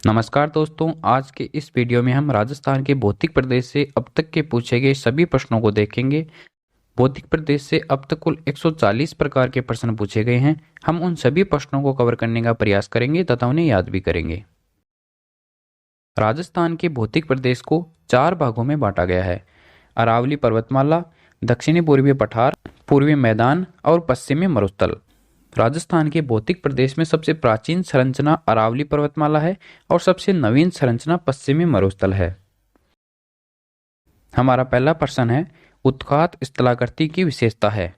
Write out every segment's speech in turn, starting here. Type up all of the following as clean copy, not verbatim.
नमस्कार दोस्तों, आज के इस वीडियो में हम राजस्थान के भौतिक प्रदेश से अब तक के पूछे गए सभी प्रश्नों को देखेंगे। भौतिक प्रदेश से अब तक कुल 140 प्रकार के प्रश्न पूछे गए हैं। हम उन सभी प्रश्नों को कवर करने का प्रयास करेंगे तथा उन्हें याद भी करेंगे। राजस्थान के भौतिक प्रदेश को 4 भागों में बांटा गया है: अरावली पर्वतमाला, दक्षिणी पूर्वी पठार, पूर्वी मैदान और पश्चिमी मरुस्थल। राजस्थान के भौतिक प्रदेश में सबसे प्राचीन संरचना अरावली पर्वतमाला है और सबसे नवीन संरचना पश्चिमी मरुस्थल है। हमारा पहला प्रश्न है, उत्खात स्थलाकृति की विशेषता है: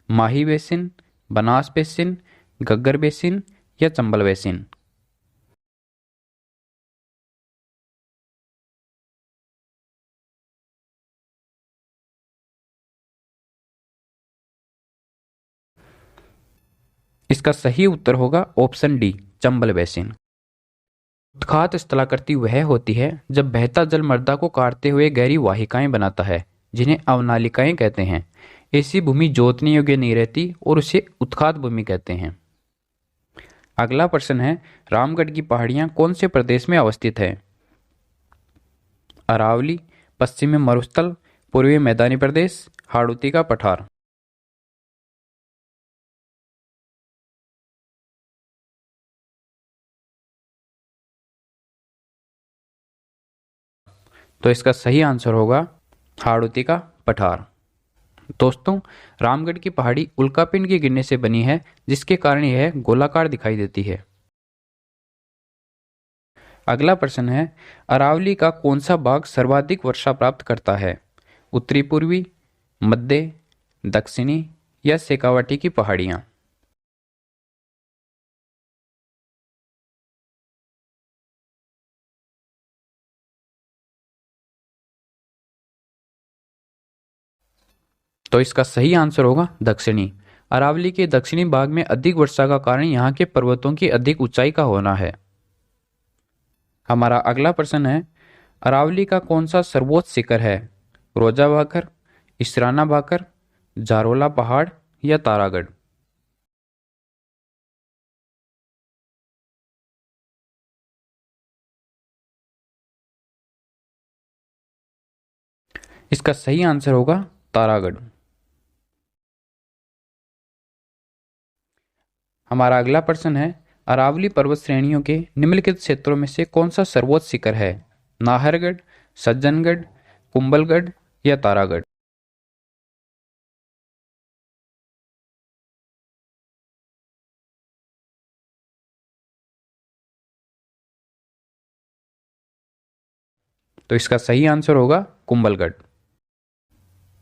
Mahi basin, Banas basin, Ghaggar basin या चंबल बेसिन। इसका सही उत्तर होगा ऑप्शन डी, चंबल बेसिन। उत्खात स्थलाकृति वह होती है जब बहता जल मृदा को काटते हुए गहरी वाहिकाएं बनाता है, जिन्हें अवनालिकाएं कहते हैं। ऐसी भूमि जोतने योग्य नहीं रहती और उसे उत्खात भूमि कहते हैं। अगला प्रश्न है, रामगढ़ की पहाड़ियां कौन से प्रदेश में अवस्थित है? अरावली, पश्चिमी मरुस्थल, पूर्वी मैदानी प्रदेश, हाड़ौती का पठार। तो इसका सही आंसर होगा हाड़ौती का पठार। दोस्तों, रामगढ़ की पहाड़ी उल्कापिंड के गिरने से बनी है, जिसके कारण यह गोलाकार दिखाई देती है। अगला प्रश्न है, अरावली का कौन सा भाग सर्वाधिक वर्षा प्राप्त करता है? उत्तरी पूर्वी, मध्य, दक्षिणी या शेखावाटी की पहाड़ियां। तो इसका सही आंसर होगा दक्षिणी। अरावली के दक्षिणी भाग में अधिक वर्षा का कारण यहाँ के पर्वतों की अधिक ऊंचाई का होना है। हमारा अगला प्रश्न है, अरावली का कौन सा सर्वोच्च शिखर है? रोजा भाकर, इसराना भाकर, जारोला पहाड़ या तारागढ़। इसका सही आंसर होगा तारागढ़। हमारा अगला प्रश्न है, अरावली पर्वत श्रेणियों के निम्नलिखित क्षेत्रों में से कौन सा सर्वोच्च शिखर है? नाहरगढ़, सज्जनगढ़, कुंभलगढ़ या तारागढ़। तो इसका सही आंसर होगा कुंभलगढ़।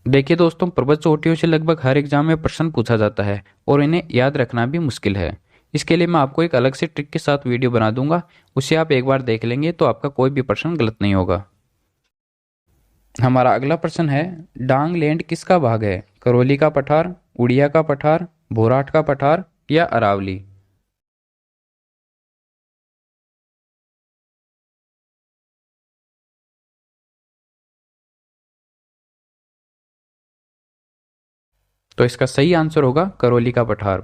देखिए दोस्तों, पर्वत चोटियों से लगभग हर एग्जाम में प्रश्न पूछा जाता है और इन्हें याद रखना भी मुश्किल है। इसके लिए मैं आपको एक अलग से ट्रिक के साथ वीडियो बना दूंगा, उसे आप एक बार देख लेंगे तो आपका कोई भी प्रश्न गलत नहीं होगा। हमारा अगला प्रश्न है, डांग लैंड किसका भाग है? करौली का पठार, उड़िया का पठार, भोराट का पठार या अरावली। तो इसका सही आंसर होगा करौली का पठार।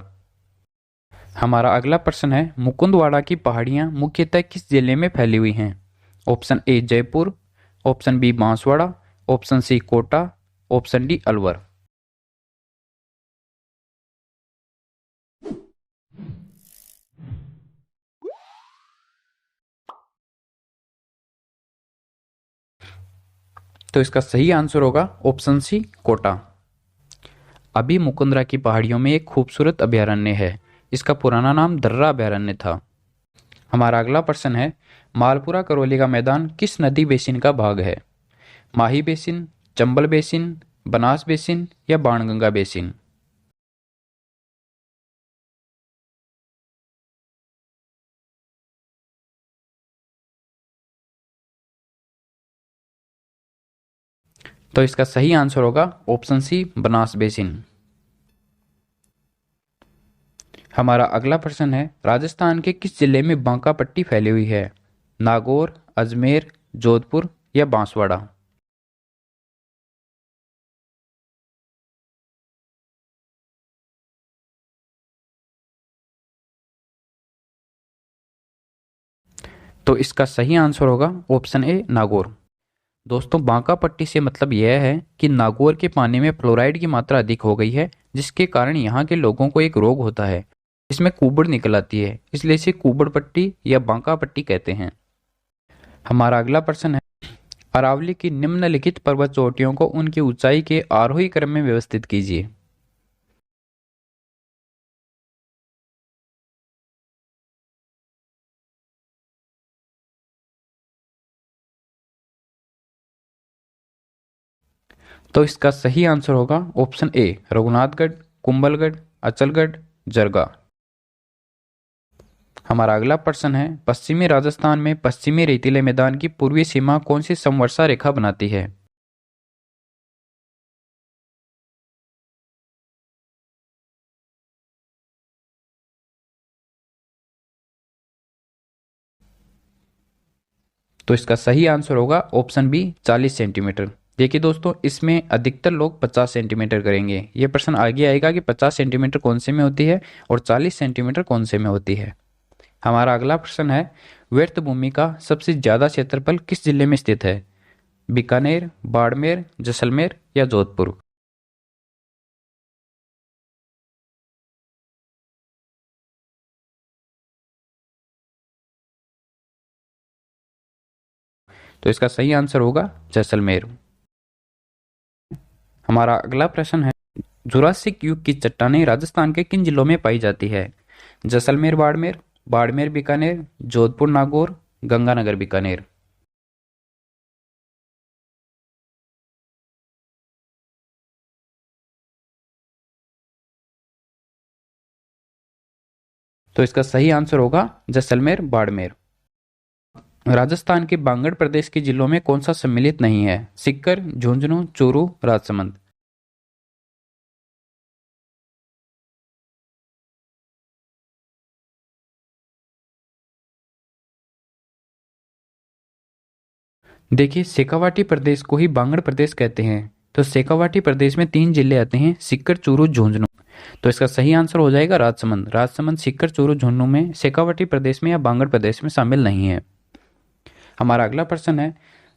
हमारा अगला प्रश्न है, मुकुंदवाड़ा की पहाड़ियां मुख्यतः किस जिले में फैली हुई हैं? Option A Jaipur, option B Banswara, option C Kota, option D Alwar. तो इसका सही आंसर होगा ऑप्शन सी कोटा। अभी मुकुंदरा की पहाड़ियों में एक खूबसूरत अभयारण्य है। इसका पुराना नाम दर्रा अभयारण्य था। हमारा अगला प्रश्न है, मालपुरा करौली का मैदान किस नदी बेसिन का भाग है? Mahi basin, Chambal basin, Banas basin या बाणगंगा बेसिन। तो इसका सही आंसर होगा ऑप्शन सी, बनास बेसिन। हमारा अगला प्रश्न है, राजस्थान के किस जिले में बांका पट्टी फैली हुई है? नागौर, अजमेर, जोधपुर या बांसवाड़ा। तो इसका सही आंसर होगा ऑप्शन ए नागौर। दोस्तों बांका पट्टी से मतलब यह है कि नागौर के पानी में फ्लोराइड की मात्रा अधिक हो गई है, जिसके कारण यहाँ के लोगों को एक रोग होता है, इसमें कुबड़ निकल आती है, इसलिए इसे कुबड़ पट्टी या बांका पट्टी कहते हैं। हमारा अगला प्रश्न है, अरावली की निम्नलिखित पर्वत चोटियों को उनकी ऊंचाई के आरोही क्रम में व्यवस्थित कीजिए। तो इसका सही आंसर होगा ऑप्शन ए रघुनाथगढ़, कुंभलगढ़, अचलगढ़, जरगा। हमारा अगला प्रश्न है, पश्चिमी राजस्थान में पश्चिमी रेतीले मैदान की पूर्वी सीमा कौन सी समवर्षा रेखा बनाती है? तो इसका सही आंसर होगा ऑप्शन बी 40 सेंटीमीटर। देखिए दोस्तों, इसमें अधिकतर लोग 50 सेंटीमीटर करेंगे। ये प्रश्न आगे आएगा कि 50 सेंटीमीटर कौन से में होती है और 40 सेंटीमीटर कौन से में होती है। हमारा अगला प्रश्न है, व्यर्थ भूमि का सबसे ज्यादा क्षेत्रफल किस जिले में स्थित है? बीकानेर, बाड़मेर, जैसलमेर या जोधपुर? तो इसका सही आंसर होगा जैसलमेर। हमारा अगला प्रश्न है, जुरासिक युग की चट्टानें राजस्थान के किन जिलों में पाई जाती है? जैसलमेर बाड़मेर, बाड़मेर बीकानेर, जोधपुर नागौर, गंगानगर बीकानेर? तो इसका सही आंसर होगा जैसलमेर बाड़मेर। राजस्थान के बांगड़ प्रदेश के जिलों में कौन सा सम्मिलित नहीं है? सीकर, झुंझुनू, चूरू, राजसमंद? देखिए, शेखावाटी प्रदेश को ही बांगड़ प्रदेश कहते हैं। तो शेखावाटी प्रदेश में 3 जिले आते हैं, सीकर, चूरू, झुंझुनू। तो इसका सही आंसर हो जाएगा राजसमंद। राजसमंद सीकर, चूरू, झुंझुनू में शेखावाटी प्रदेश में या बांगड़ प्रदेश में शामिल नहीं है। हमारा अगला प्रश्न है,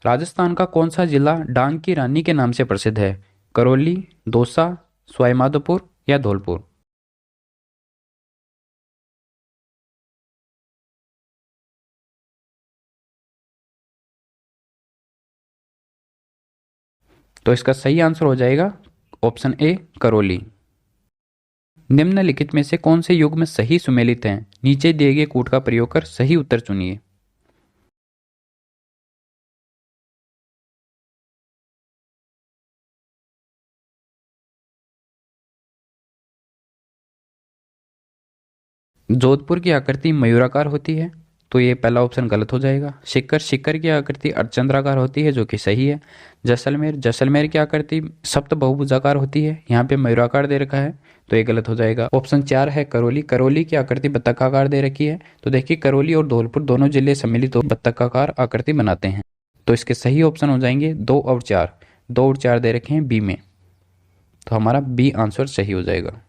राजस्थान का कौन सा जिला डांग की रानी के नाम से प्रसिद्ध है? करौली, दौसा, सवाईमाधोपुर या धौलपुर? तो इसका सही आंसर हो जाएगा ऑप्शन ए करौली। निम्नलिखित में से कौन से युग्म सही सुमेलित हैं? नीचे दिए गए कूट का प्रयोग कर सही उत्तर चुनिए। जोधपुर की आकृति मयूराकार होती है, तो ये पहला ऑप्शन गलत हो जाएगा। शिखर, शिखर की आकृति अर्धचंद्राकार होती है, जो कि सही है। जैसलमेर, जैसलमेर की आकृति सप्त बहुभुजाकार होती है, यहाँ पे मयूराकार दे रखा है, तो ये गलत हो जाएगा। ऑप्शन 4 है करौली, करौली की आकृति बत्तखाकार दे रखी है। तो देखिए, करौली और धौलपुर दोनों जिले सम्मिलित हो बत्तखाकार आकृति बनाते हैं। तो इसके सही ऑप्शन हो जाएंगे 2 और 4। 2 और 4 दे रखे हैं बी में, तो हमारा बी आंसर सही हो जाएगा।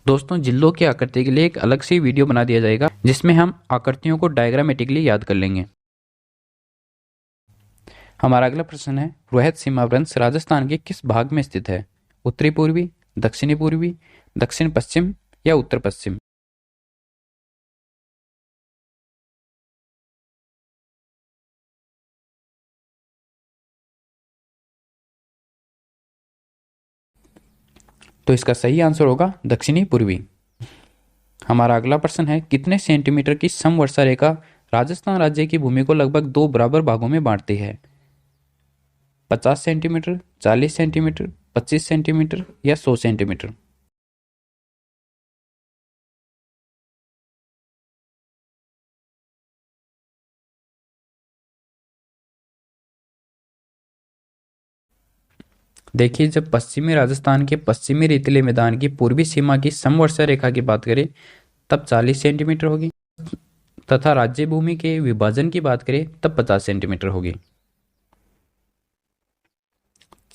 दोस्तों, जिलों की आकृति के लिए एक अलग से वीडियो बना दिया जाएगा, जिसमें हम आकृतियों को डायग्रामेटिकली याद कर लेंगे। हमारा अगला प्रश्न है, रोहित सीमा वृंश राजस्थान के किस भाग में स्थित है? उत्तरी पूर्वी, दक्षिणी पूर्वी, दक्षिण पश्चिम या उत्तर पश्चिम? तो इसका सही आंसर होगा दक्षिणी पूर्वी। हमारा अगला प्रश्न है, कितने सेंटीमीटर की समवर्षा रेखा राजस्थान राज्य की भूमि को लगभग 2 बराबर भागों में बांटती है? 50 सेंटीमीटर, 40 सेंटीमीटर, 25 सेंटीमीटर या 100 सेंटीमीटर? देखिए, जब पश्चिमी राजस्थान के पश्चिमी रेतीले मैदान की पूर्वी सीमा की समवर्षा रेखा की बात करें, तब 40 सेंटीमीटर होगी, तथा राज्य भूमि के विभाजन की बात करें तब 50 सेंटीमीटर होगी।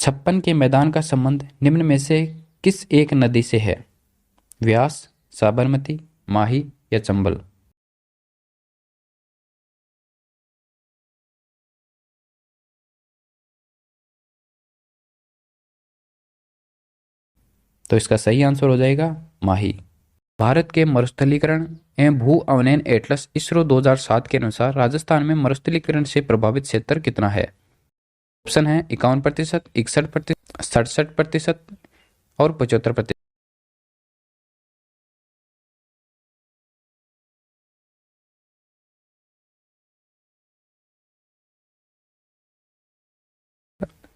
छप्पन के मैदान का संबंध निम्न में से किस एक नदी से है? व्यास, साबरमती, माही या चंबल? तो इसका सही आंसर हो जाएगा माही। भारत के मरुस्थलीकरण एवं भू अवनयन एटलस इसरो 2007 के अनुसार राजस्थान में मरुस्थलीकरण से प्रभावित क्षेत्र कितना है? ऑप्शन है 51%, 61%, 67% और 75%।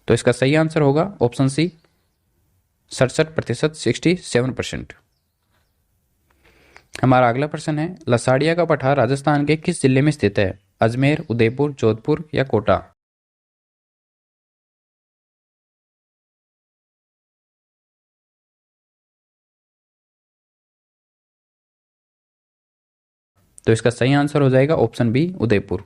तो इसका सही आंसर होगा ऑप्शन सी 67%, 67%। हमारा अगला प्रश्न है, लसाड़िया का पठार राजस्थान के किस जिले में स्थित है? अजमेर, उदयपुर, जोधपुर या कोटा? तो इसका सही आंसर हो जाएगा ऑप्शन बी उदयपुर।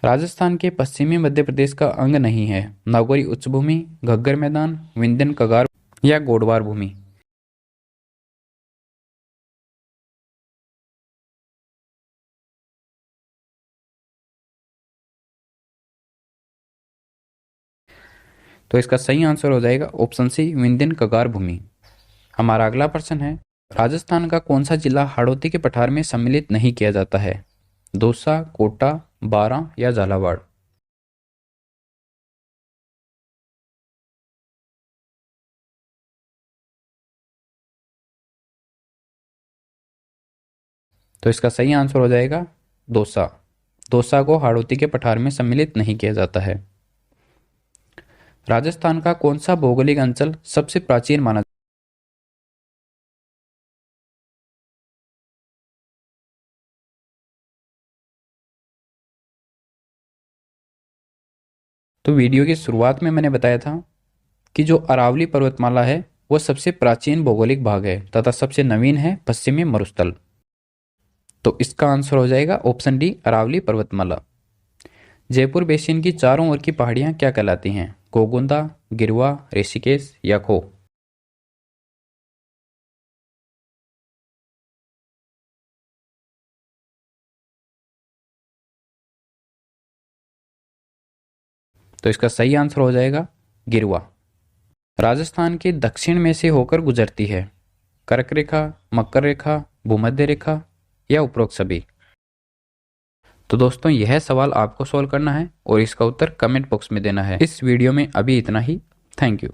राजस्थान के पश्चिमी मध्य प्रदेश का अंग नहीं है? नागौरी उच्च भूमि, घग्गर मैदान, विंध्यन कगार या गोडवार भूमि? तो इसका सही आंसर हो जाएगा ऑप्शन सी विंध्यन कगार भूमि। हमारा अगला प्रश्न है, राजस्थान का कौन सा जिला हाड़ौती के पठार में सम्मिलित नहीं किया जाता है? दौसा, कोटा, बारां या झालावाड़? तो इसका सही आंसर हो जाएगा दौसा। दौसा को हाड़ौती के पठार में सम्मिलित नहीं किया जाता है। राजस्थान का कौन सा भौगोलिक अंचल सबसे प्राचीन माना? तो वीडियो की शुरुआत में मैंने बताया था कि जो अरावली पर्वतमाला है वो सबसे प्राचीन भौगोलिक भाग है तथा सबसे नवीन है पश्चिमी मरुस्थल। तो इसका आंसर हो जाएगा ऑप्शन डी अरावली पर्वतमाला। जयपुर बेसिन की चारों ओर की पहाड़ियां क्या कहलाती हैं? गोगुंदा, गिरवा, ऋषिकेश या खो? तो इसका सही आंसर हो जाएगा गिरवा। राजस्थान के दक्षिण में से होकर गुजरती है? कर्क रेखा, मकर रेखा, भूमध्य रेखा या उपरोक्त सभी? तो दोस्तों यह सवाल आपको सॉल्व करना है और इसका उत्तर कमेंट बॉक्स में देना है। इस वीडियो में अभी इतना ही। Thank you.